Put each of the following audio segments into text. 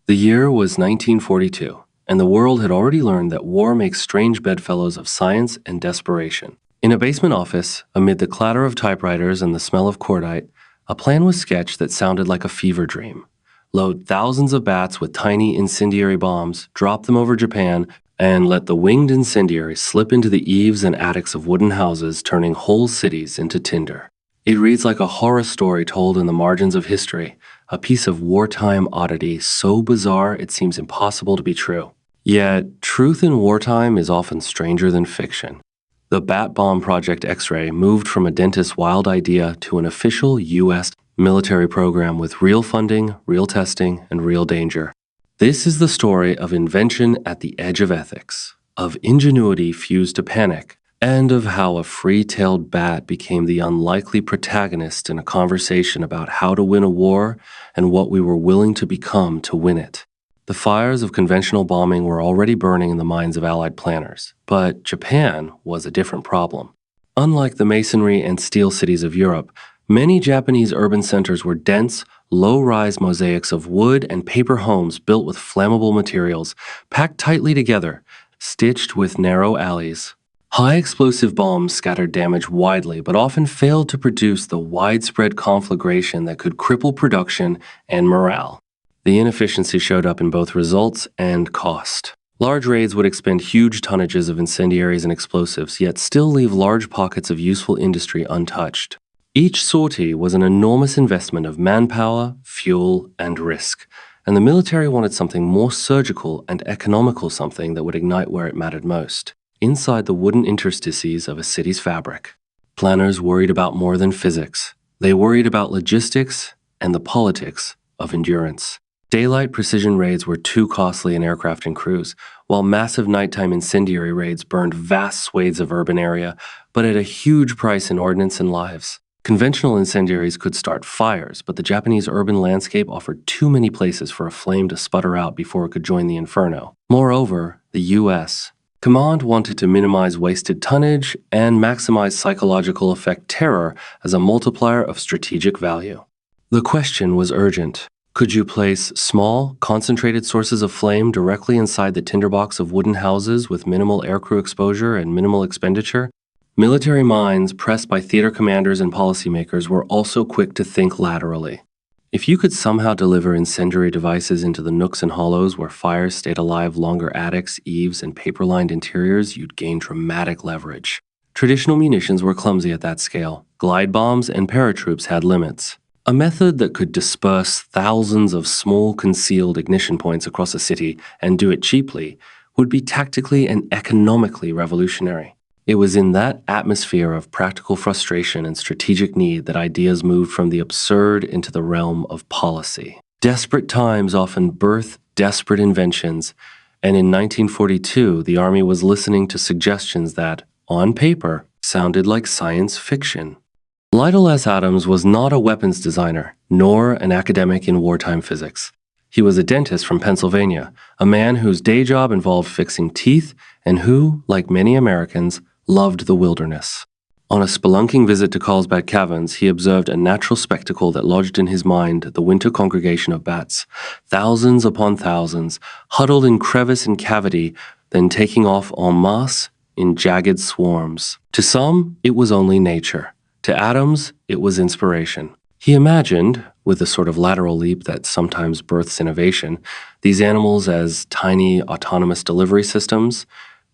The year was 1942, and the world had already learned that war makes strange bedfellows of science and desperation. In a basement office, amid the clatter of typewriters and the smell of cordite, a plan was sketched that sounded like a fever dream. Load thousands of bats with tiny incendiary bombs, drop them over Japan, and let the winged incendiary slip into the eaves and attics of wooden houses, turning whole cities into tinder. It reads like a horror story told in the margins of history, a piece of wartime oddity so bizarre it seems impossible to be true. Yet, truth in wartime is often stranger than fiction. The Bat Bomb Project X-ray moved from a dentist's wild idea to an official U.S. military program with real funding, real testing, and real danger. This is the story of invention at the edge of ethics, of ingenuity fused to panic, and of how a free-tailed bat became the unlikely protagonist in a conversation about how to win a war and what we were willing to become to win it. The fires of conventional bombing were already burning in the minds of Allied planners, but Japan was a different problem. Unlike the masonry and steel cities of Europe, many Japanese urban centers were dense, low-rise mosaics of wood and paper homes built with flammable materials, packed tightly together, stitched with narrow alleys. High explosive bombs scattered damage widely, but often failed to produce the widespread conflagration that could cripple production and morale. The inefficiency showed up in both results and cost. Large raids would expend huge tonnages of incendiaries and explosives, yet still leave large pockets of useful industry untouched. Each sortie was an enormous investment of manpower, fuel, and risk, and the military wanted something more surgical and economical, something that would ignite where it mattered most. Inside the wooden interstices of a city's fabric. Planners worried about more than physics. They worried about logistics and the politics of endurance. Daylight precision raids were too costly in aircraft and crews, while massive nighttime incendiary raids burned vast swathes of urban area, but at a huge price in ordnance and lives. Conventional incendiaries could start fires, but the Japanese urban landscape offered too many places for a flame to sputter out before it could join the inferno. Moreover, the U.S. Command wanted to minimize wasted tonnage and maximize psychological effect terror as a multiplier of strategic value. The question was urgent. Could you place small, concentrated sources of flame directly inside the tinderbox of wooden houses with minimal aircrew exposure and minimal expenditure? Military minds, pressed by theater commanders and policymakers, were also quick to think laterally. If you could somehow deliver incendiary devices into the nooks and hollows where fires stayed alive longer attics, eaves, and paper-lined interiors, you'd gain dramatic leverage. Traditional munitions were clumsy at that scale. Glide bombs and paratroops had limits. A method that could disperse thousands of small concealed ignition points across a city and do it cheaply would be tactically and economically revolutionary. It was in that atmosphere of practical frustration and strategic need that ideas moved from the absurd into the realm of policy. Desperate times often birth desperate inventions, and in 1942 the Army was listening to suggestions that, on paper, sounded like science fiction. Lytle S. was not a weapons designer, nor an academic in wartime physics. He was a dentist from Pennsylvania, a man whose day job involved fixing teeth and who, like many Americans, loved the wilderness. On a spelunking visit to Carlsbad Caverns, he observed a natural spectacle that lodged in his mind the winter congregation of bats, thousands upon thousands, huddled in crevice and cavity, then taking off en masse in jagged swarms. To some, it was only nature. To Adams, it was inspiration. He imagined, with the sort of lateral leap that sometimes births innovation, these animals as tiny autonomous delivery systems,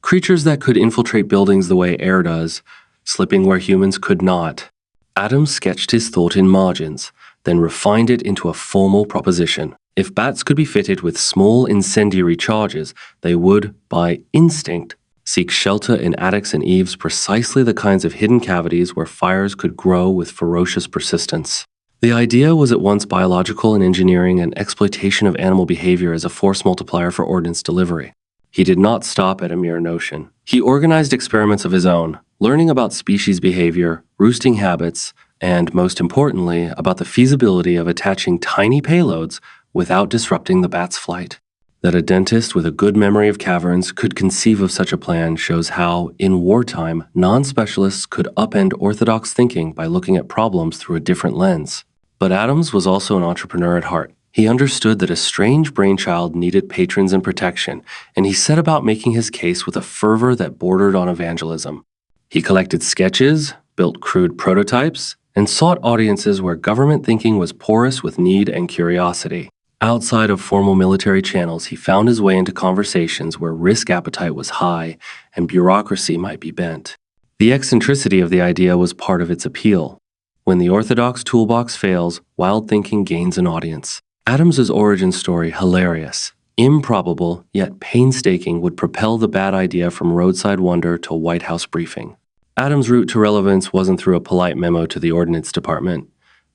creatures that could infiltrate buildings the way air does, slipping where humans could not. Adams sketched his thought in margins, then refined it into a formal proposition. If bats could be fitted with small incendiary charges, they would, by instinct, seek shelter in attics and eaves, precisely the kinds of hidden cavities where fires could grow with ferocious persistence. The idea was at once biological and engineering and exploitation of animal behavior as a force multiplier for ordnance delivery. He did not stop at a mere notion. He organized experiments of his own, learning about species behavior, roosting habits, and, most importantly, about the feasibility of attaching tiny payloads without disrupting the bat's flight. That a dentist with a good memory of caverns could conceive of such a plan shows how, in wartime, non-specialists could upend orthodox thinking by looking at problems through a different lens. But Adams was also an entrepreneur at heart. He understood that a strange brainchild needed patrons and protection, and he set about making his case with a fervor that bordered on evangelism. He collected sketches, built crude prototypes, and sought audiences where government thinking was porous with need and curiosity. Outside of formal military channels, he found his way into conversations where risk appetite was high and bureaucracy might be bent. The eccentricity of the idea was part of its appeal. When the orthodox toolbox fails, wild thinking gains an audience. Adams's origin story, hilarious, improbable, yet painstaking, would propel the bad idea from roadside wonder to White House briefing. Adams' route to relevance wasn't through a polite memo to the Ordnance Department.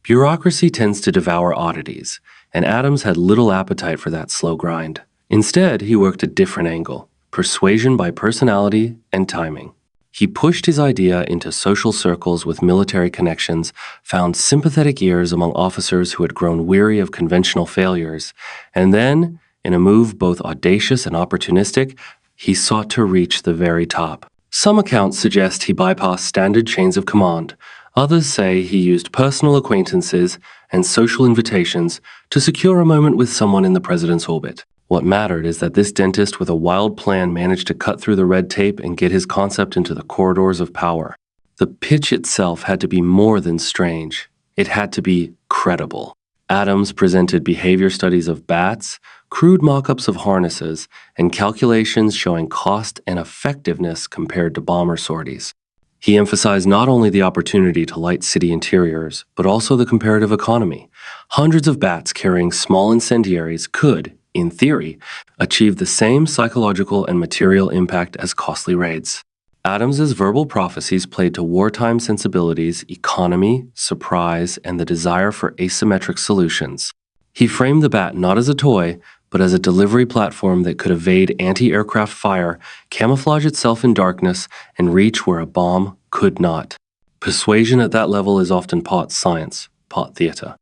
Bureaucracy tends to devour oddities, and Adams had little appetite for that slow grind. Instead, he worked a different angle: persuasion by personality and timing. He pushed his idea into social circles with military connections, found sympathetic ears among officers who had grown weary of conventional failures, and then, in a move both audacious and opportunistic, he sought to reach the very top. Some accounts suggest he bypassed standard chains of command. Others say he used personal acquaintances and social invitations to secure a moment with someone in the president's orbit. What mattered is that this dentist with a wild plan managed to cut through the red tape and get his concept into the corridors of power. The pitch itself had to be more than strange. It had to be credible. Adams presented behavior studies of bats, crude mock-ups of harnesses, and calculations showing cost and effectiveness compared to bomber sorties. He emphasized not only the opportunity to light city interiors, but also the comparative economy. Hundreds of bats carrying small incendiaries could, in theory, achieve the same psychological and material impact as costly raids. Adams's verbal prophecies played to wartime sensibilities, economy, surprise, and the desire for asymmetric solutions. He framed the bat not as a toy, but as a delivery platform that could evade anti-aircraft fire, camouflage itself in darkness, and reach where a bomb could not. Persuasion at that level is often part science, part theater.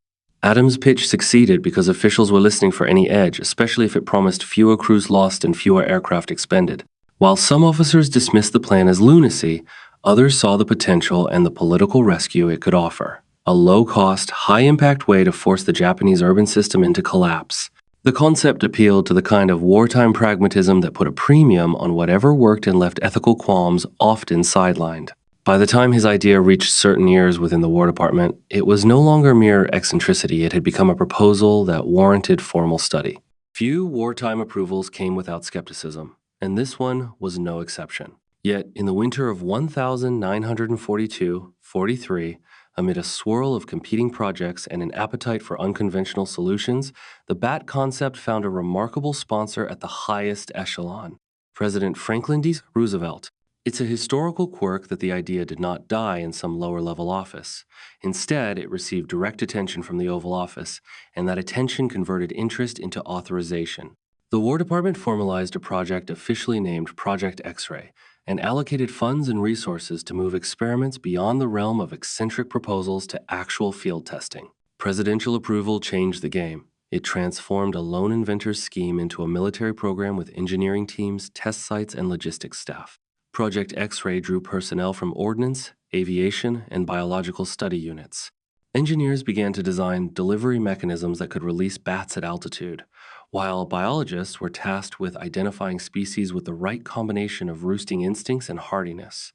Adams' pitch succeeded because officials were listening for any edge, especially if it promised fewer crews lost and fewer aircraft expended. While some officers dismissed the plan as lunacy, others saw the potential and the political rescue it could offer. A low-cost, high-impact way to force the Japanese urban system into collapse. The concept appealed to the kind of wartime pragmatism that put a premium on whatever worked and left ethical qualms often sidelined. By the time his idea reached certain ears within the War Department, it was no longer mere eccentricity. It had become a proposal that warranted formal study. Few wartime approvals came without skepticism, and this one was no exception. Yet, in the winter of 1942-43, amid a swirl of competing projects and an appetite for unconventional solutions, the BAT concept found a remarkable sponsor at the highest echelon: President Franklin D. Roosevelt. It's a historical quirk that the idea did not die in some lower-level office. Instead, it received direct attention from the Oval Office, and that attention converted interest into authorization. The War Department formalized a project officially named Project X-Ray, and allocated funds and resources to move experiments beyond the realm of eccentric proposals to actual field testing. Presidential approval changed the game. It transformed a lone inventor's scheme into a military program with engineering teams, test sites, and logistics staff. Project X-Ray drew personnel from ordnance, aviation, and biological study units. Engineers began to design delivery mechanisms that could release bats at altitude, while biologists were tasked with identifying species with the right combination of roosting instincts and hardiness.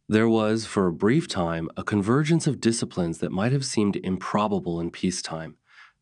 There was, for a brief time, a convergence of disciplines that might have seemed improbable in peacetime.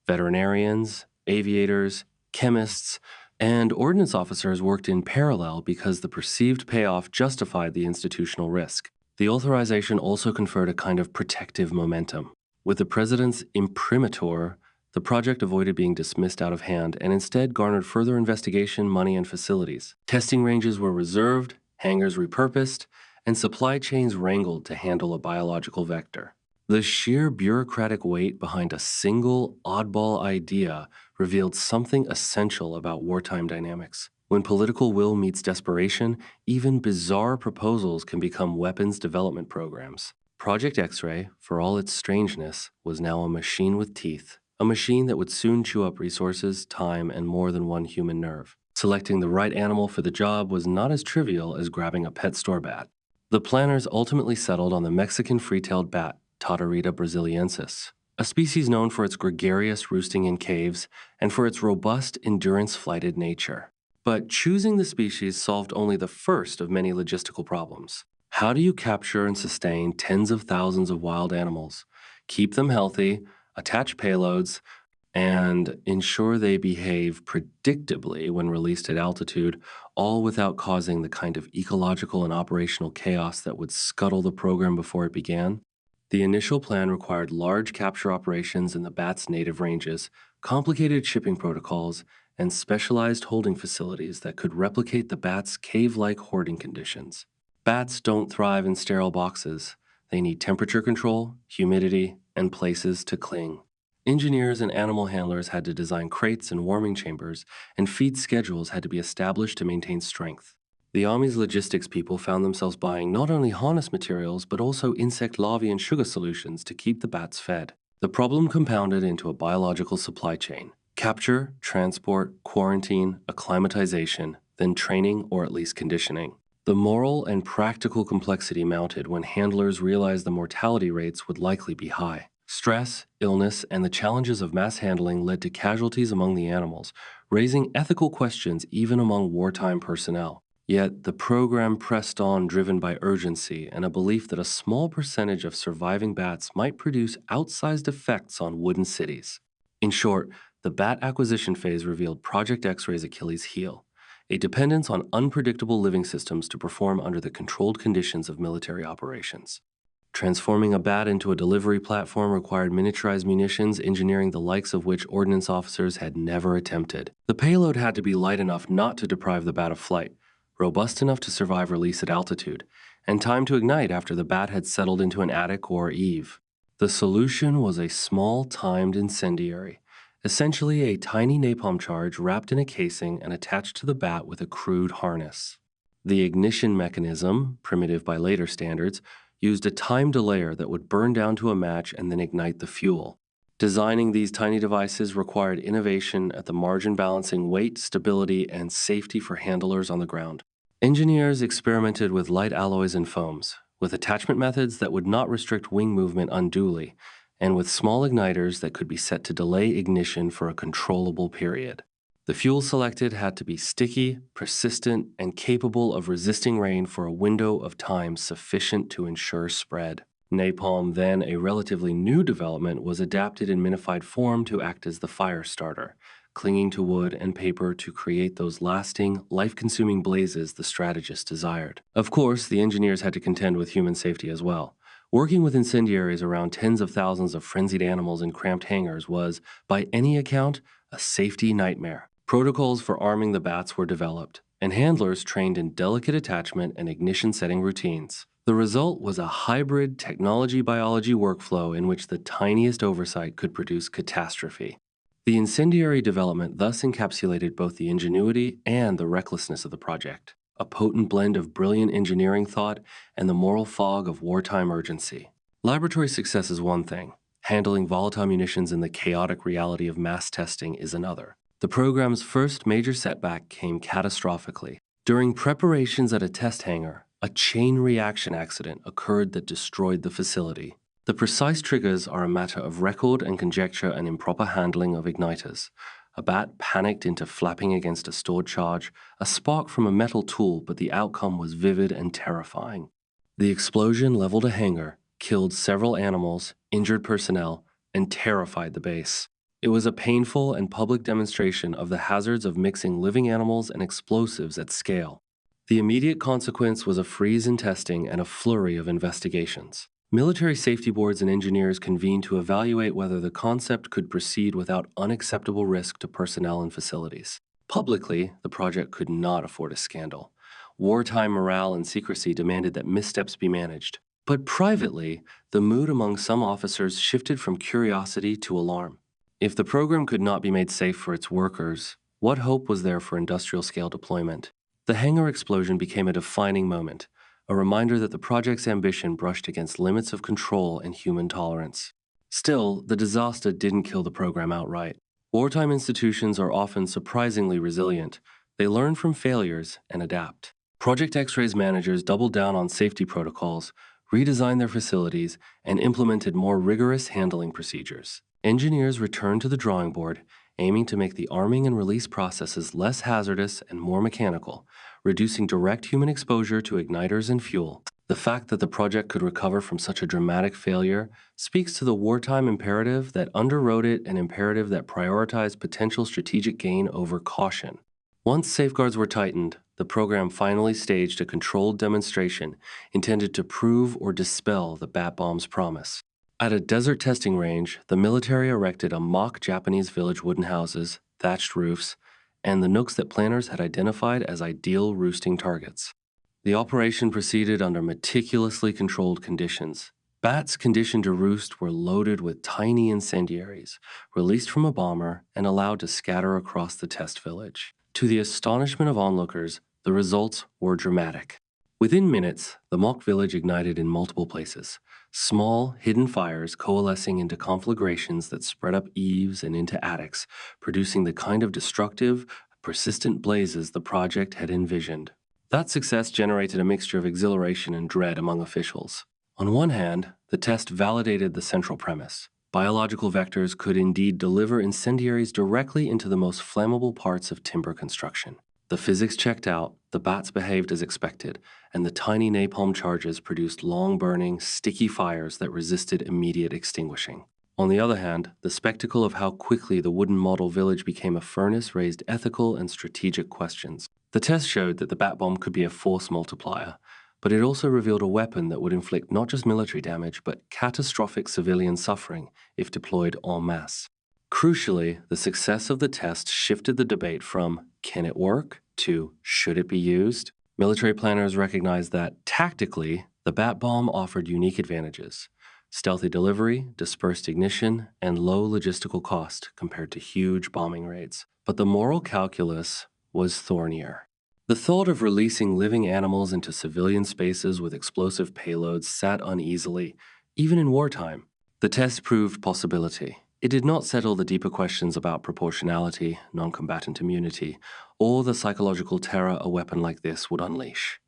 Veterinarians, aviators, chemists, and ordnance officers worked in parallel because the perceived payoff justified the institutional risk. The authorization also conferred a kind of protective momentum. With the president's imprimatur, the project avoided being dismissed out of hand and instead garnered further investigation, money, and facilities. Testing ranges were reserved, hangars repurposed, and supply chains wrangled to handle a biological vector. The sheer bureaucratic weight behind a single, oddball idea revealed something essential about wartime dynamics. When political will meets desperation, even bizarre proposals can become weapons development programs. Project X-Ray, for all its strangeness, was now a machine with teeth. A machine that would soon chew up resources, time, and more than one human nerve. Selecting the right animal for the job was not as trivial as grabbing a pet store bat. The planners ultimately settled on the Mexican free-tailed bat, Tatarita brasiliensis. a species known for its gregarious roosting in caves and for its robust, endurance-flighted nature. But choosing the species solved only the first of many logistical problems. How do you capture and sustain tens of thousands of wild animals, keep them healthy, attach payloads, and ensure they behave predictably when released at altitude, all without causing the kind of ecological and operational chaos that would scuttle the program before it began? The initial plan required large capture operations in the bat's native ranges, complicated shipping protocols, and specialized holding facilities that could replicate the bat's cave-like hoarding conditions. Bats don't thrive in sterile boxes. They need temperature control, humidity, and places to cling. Engineers and animal handlers had to design crates and warming chambers, and feed schedules had to be established to maintain strength. The Army's logistics people found themselves buying not only harness materials, but also insect larvae and sugar solutions to keep the bats fed. The problem compounded into a biological supply chain: capture, transport, quarantine, acclimatization, then training or at least conditioning. The moral and practical complexity mounted when handlers realized the mortality rates would likely be high. Stress, illness, and the challenges of mass handling led to casualties among the animals, raising ethical questions even among wartime personnel. Yet the program pressed on, driven by urgency and a belief that a small percentage of surviving bats might produce outsized effects on wooden cities. In short, the bat acquisition phase revealed Project X-Ray's Achilles heel: a dependence on unpredictable living systems to perform under the controlled conditions of military operations. Transforming a bat into a delivery platform required miniaturized munitions, engineering the likes of which ordnance officers had never attempted. The payload had to be light enough not to deprive the bat of flight, robust enough to survive release at altitude, and time to ignite after the bat had settled into an attic or eave. The solution was a small, timed incendiary, essentially a tiny napalm charge wrapped in a casing and attached to the bat with a crude harness. The ignition mechanism, primitive by later standards, used a time delayer that would burn down to a match and then ignite the fuel. Designing these tiny devices required innovation at the margin, balancing weight, stability, and safety for handlers on the ground. Engineers experimented with light alloys and foams, with attachment methods that would not restrict wing movement unduly, and with small igniters that could be set to delay ignition for a controllable period. The fuel selected had to be sticky, persistent, and capable of resisting rain for a window of time sufficient to ensure spread. Napalm, then a relatively new development, was adapted in minified form to act as the fire starter, clinging to wood and paper to create those lasting, life-consuming blazes the strategists desired. Of course, the engineers had to contend with human safety as well. Working with incendiaries around tens of thousands of frenzied animals in cramped hangars was, by any account, a safety nightmare. Protocols for arming the bats were developed, and handlers trained in delicate attachment and ignition setting routines. The result was a hybrid technology-biology workflow in which the tiniest oversight could produce catastrophe. The incendiary development thus encapsulated both the ingenuity and the recklessness of the project, a potent blend of brilliant engineering thought and the moral fog of wartime urgency. Laboratory success is one thing. Handling volatile munitions in the chaotic reality of mass testing is another. The program's first major setback came catastrophically. During preparations at a test hangar, a chain reaction accident occurred that destroyed the facility. The precise triggers are a matter of record and conjecture and improper handling of igniters. A bat panicked into flapping against a stored charge, a spark from a metal tool, but the outcome was vivid and terrifying. The explosion leveled a hangar, killed several animals, injured personnel, and terrified the base. It was a painful and public demonstration of the hazards of mixing living animals and explosives at scale. The immediate consequence was a freeze in testing and a flurry of investigations. Military safety boards and engineers convened to evaluate whether the concept could proceed without unacceptable risk to personnel and facilities. Publicly, the project could not afford a scandal. Wartime morale and secrecy demanded that missteps be managed. But privately, the mood among some officers shifted from curiosity to alarm. If the program could not be made safe for its workers, what hope was there for industrial-scale deployment? The hangar explosion became a defining moment, a reminder that the project's ambition brushed against limits of control and human tolerance. Still, the disaster didn't kill the program outright. Wartime institutions are often surprisingly resilient. They learn from failures and adapt. Project X-Ray's managers doubled down on safety protocols, redesigned their facilities, and implemented more rigorous handling procedures. Engineers returned to the drawing board, aiming to make the arming and release processes less hazardous and more mechanical, reducing direct human exposure to igniters and fuel. The fact that the project could recover from such a dramatic failure speaks to the wartime imperative that underwrote it, an imperative that prioritized potential strategic gain over caution. Once safeguards were tightened, the program finally staged a controlled demonstration intended to prove or dispel the bat bomb's promise. At a desert testing range, the military erected a mock Japanese village wooden houses, thatched roofs, and the nooks that planners had identified as ideal roosting targets. The operation proceeded under meticulously controlled conditions. Bats conditioned to roost were loaded with tiny incendiaries, released from a bomber and allowed to scatter across the test village. To the astonishment of onlookers, the results were dramatic. Within minutes, the mock village ignited in multiple places, small, hidden fires coalescing into conflagrations that spread up eaves and into attics, producing the kind of destructive, persistent blazes the project had envisioned. That success generated a mixture of exhilaration and dread among officials. On one hand, the test validated the central premise. Biological vectors could indeed deliver incendiaries directly into the most flammable parts of timber construction. The physics checked out, the bats behaved as expected, and the tiny napalm charges produced long-burning, sticky fires that resisted immediate extinguishing. On the other hand, the spectacle of how quickly the wooden model village became a furnace raised ethical and strategic questions. The test showed that the bat bomb could be a force multiplier, but it also revealed a weapon that would inflict not just military damage, but catastrophic civilian suffering if deployed en masse. Crucially, the success of the test shifted the debate from "can it work?" to "should it be used?" Military planners recognized that, tactically, the bat bomb offered unique advantages: stealthy delivery, dispersed ignition, and low logistical cost compared to huge bombing raids. But the moral calculus was thornier. The thought of releasing living animals into civilian spaces with explosive payloads sat uneasily, even in wartime. The test proved possibility. It did not settle the deeper questions about proportionality, non-combatant immunity, or the psychological terror a weapon like this would unleash.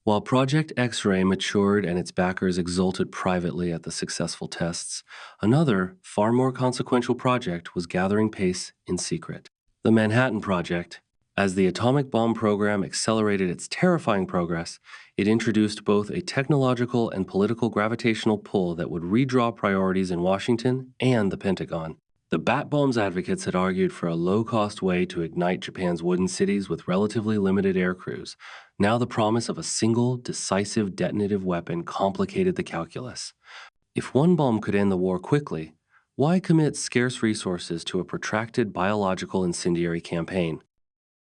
While Project X-Ray matured and its backers exulted privately at the successful tests, another, far more consequential project was gathering pace in secret. The Manhattan Project. As the atomic bomb program accelerated its terrifying progress, it introduced both a technological and political gravitational pull that would redraw priorities in Washington and the Pentagon. The bat bomb's advocates had argued for a low-cost way to ignite Japan's wooden cities with relatively limited air crews. Now the promise of a single, decisive detonative weapon complicated the calculus. If one bomb could end the war quickly, why commit scarce resources to a protracted biological incendiary campaign?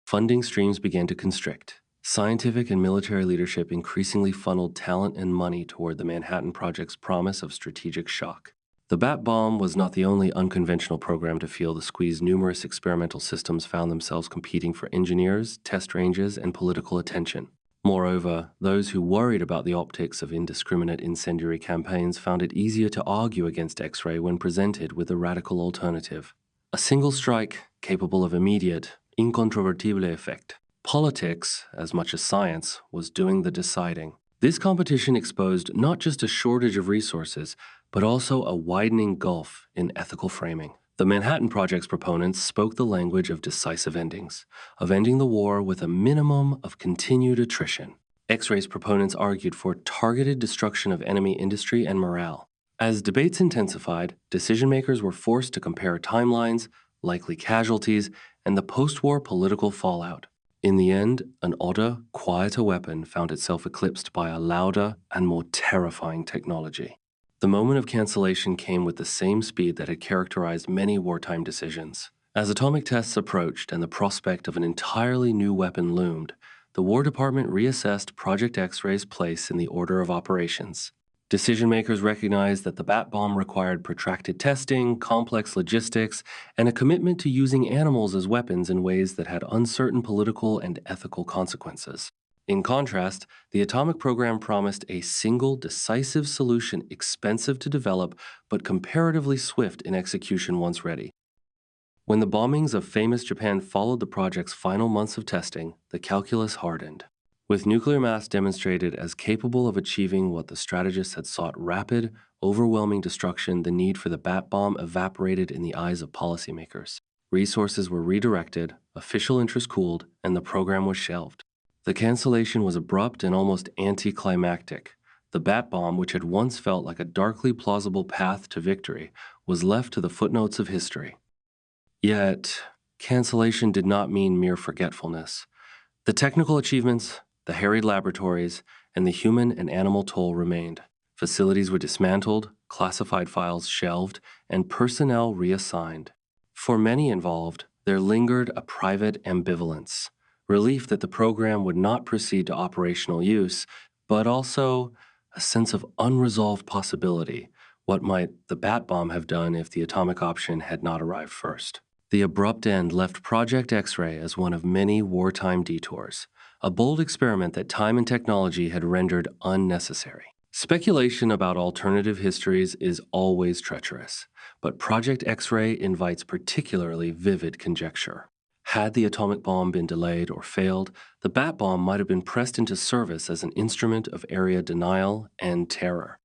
Funding streams began to constrict. Scientific and military leadership increasingly funneled talent and money toward the Manhattan Project's promise of strategic shock. The bat bomb was not the only unconventional program to feel the squeeze. Numerous experimental systems found themselves competing for engineers, test ranges, and political attention. Moreover, those who worried about the optics of indiscriminate incendiary campaigns found it easier to argue against X-ray when presented with a radical alternative: a single strike capable of immediate, incontrovertible effect. Politics, as much as science, was doing the deciding. This competition exposed not just a shortage of resources, but also a widening gulf in ethical framing. The Manhattan Project's proponents spoke the language of decisive endings, of ending the war with a minimum of continued attrition. X-ray's proponents argued for targeted destruction of enemy industry and morale. As debates intensified, decision-makers were forced to compare timelines, likely casualties, and the post-war political fallout. In the end, an odder, quieter weapon found itself eclipsed by a louder and more terrifying technology. The moment of cancellation came with the same speed that had characterized many wartime decisions. As atomic tests approached and the prospect of an entirely new weapon loomed, the War Department reassessed Project X-ray's place in the order of operations. Decision-makers recognized that the bat bomb required protracted testing, complex logistics, and a commitment to using animals as weapons in ways that had uncertain political and ethical consequences. In contrast, the atomic program promised a single, decisive solution expensive to develop but comparatively swift in execution once ready. When the bombings of famous Japan followed the project's final months of testing, the calculus hardened. With nuclear mass demonstrated as capable of achieving what the strategists had sought, rapid, overwhelming destruction, the need for the bat bomb evaporated in the eyes of policymakers. Resources were redirected, official interest cooled, and the program was shelved. The cancellation was abrupt and almost anticlimactic. The bat bomb, which had once felt like a darkly plausible path to victory, was left to the footnotes of history. Yet, cancellation did not mean mere forgetfulness. The technical achievements, the harried laboratories, and the human and animal toll remained. Facilities were dismantled, classified files shelved, and personnel reassigned. For many involved, there lingered a private ambivalence, relief that the program would not proceed to operational use, but also a sense of unresolved possibility. What might the bat bomb have done if the atomic option had not arrived first? The abrupt end left Project X-ray as one of many wartime detours, a bold experiment that time and technology had rendered unnecessary. Speculation about alternative histories is always treacherous, but Project X-ray invites particularly vivid conjecture. Had the atomic bomb been delayed or failed, the bat bomb might have been pressed into service as an instrument of area denial and terror.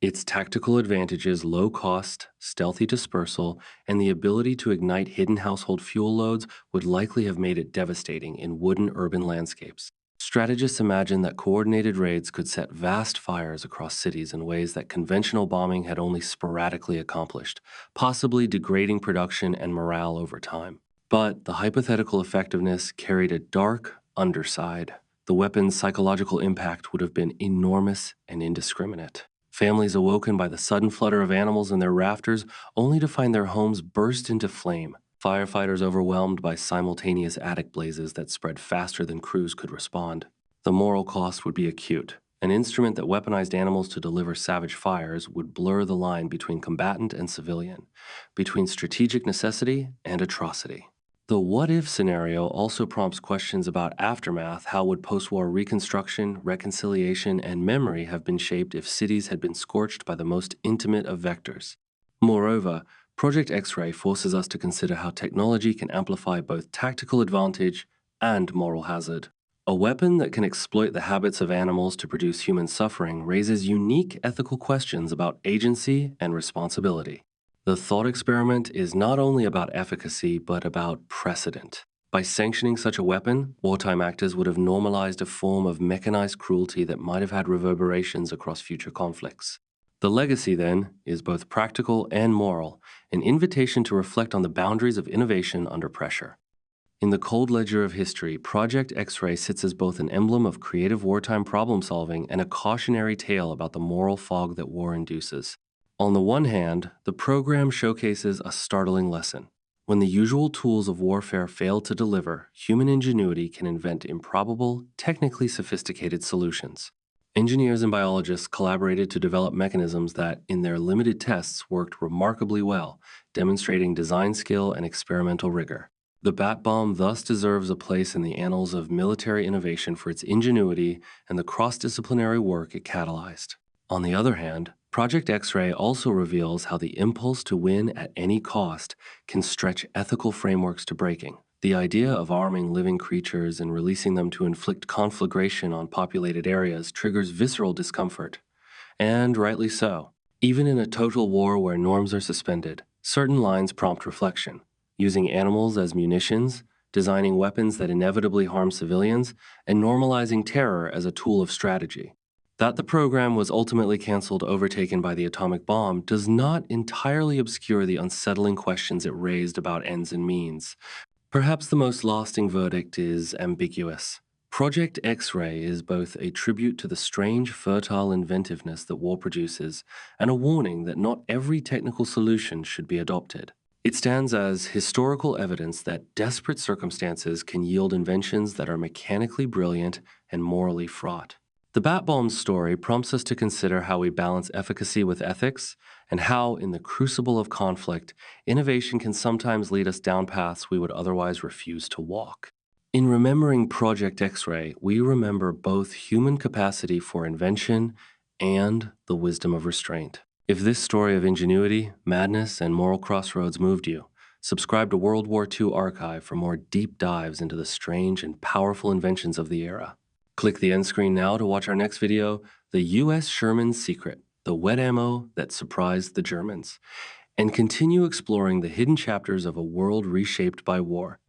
Its tactical advantages, low cost, stealthy dispersal, and the ability to ignite hidden household fuel loads would likely have made it devastating in wooden urban landscapes. Strategists imagined that coordinated raids could set vast fires across cities in ways that conventional bombing had only sporadically accomplished, possibly degrading production and morale over time. But the hypothetical effectiveness carried a dark underside. The weapon's psychological impact would have been enormous and indiscriminate. Families awoken by the sudden flutter of animals in their rafters, only to find their homes burst into flame. Firefighters overwhelmed by simultaneous attic blazes that spread faster than crews could respond. The moral cost would be acute. An instrument that weaponized animals to deliver savage fires would blur the line between combatant and civilian, between strategic necessity and atrocity. The what-if scenario also prompts questions about aftermath. How would post-war reconstruction, reconciliation, and memory have been shaped if cities had been scorched by the most intimate of vectors? Moreover, Project X-ray forces us to consider how technology can amplify both tactical advantage and moral hazard. A weapon that can exploit the habits of animals to produce human suffering raises unique ethical questions about agency and responsibility. The thought experiment is not only about efficacy, but about precedent. By sanctioning such a weapon, wartime actors would have normalized a form of mechanized cruelty that might have had reverberations across future conflicts. The legacy, then, is both practical and moral, an invitation to reflect on the boundaries of innovation under pressure. In the cold ledger of history, Project X-ray sits as both an emblem of creative wartime problem-solving and a cautionary tale about the moral fog that war induces. On the one hand, the program showcases a startling lesson. When the usual tools of warfare fail to deliver, human ingenuity can invent improbable, technically sophisticated solutions. Engineers and biologists collaborated to develop mechanisms that, in their limited tests, worked remarkably well, demonstrating design skill and experimental rigor. The bat bomb thus deserves a place in the annals of military innovation for its ingenuity and the cross-disciplinary work it catalyzed. On the other hand, Project X-ray also reveals how the impulse to win at any cost can stretch ethical frameworks to breaking. The idea of arming living creatures and releasing them to inflict conflagration on populated areas triggers visceral discomfort. And rightly so. Even in a total war where norms are suspended, certain lines prompt reflection. Using animals as munitions, designing weapons that inevitably harm civilians, and normalizing terror as a tool of strategy. That the program was ultimately canceled, overtaken by the atomic bomb, does not entirely obscure the unsettling questions it raised about ends and means. Perhaps the most lasting verdict is ambiguous. Project X-ray is both a tribute to the strange, fertile inventiveness that war produces, and a warning that not every technical solution should be adopted. It stands as historical evidence that desperate circumstances can yield inventions that are mechanically brilliant and morally fraught. The bat bomb's story prompts us to consider how we balance efficacy with ethics, and how, in the crucible of conflict, innovation can sometimes lead us down paths we would otherwise refuse to walk. In remembering Project X-ray, we remember both human capacity for invention and the wisdom of restraint. If this story of ingenuity, madness, and moral crossroads moved you, subscribe to World War II Archive for more deep dives into the strange and powerful inventions of the era. Click the end screen now to watch our next video, The U.S. Sherman's Secret, the wet ammo that surprised the Germans, and continue exploring the hidden chapters of a world reshaped by war.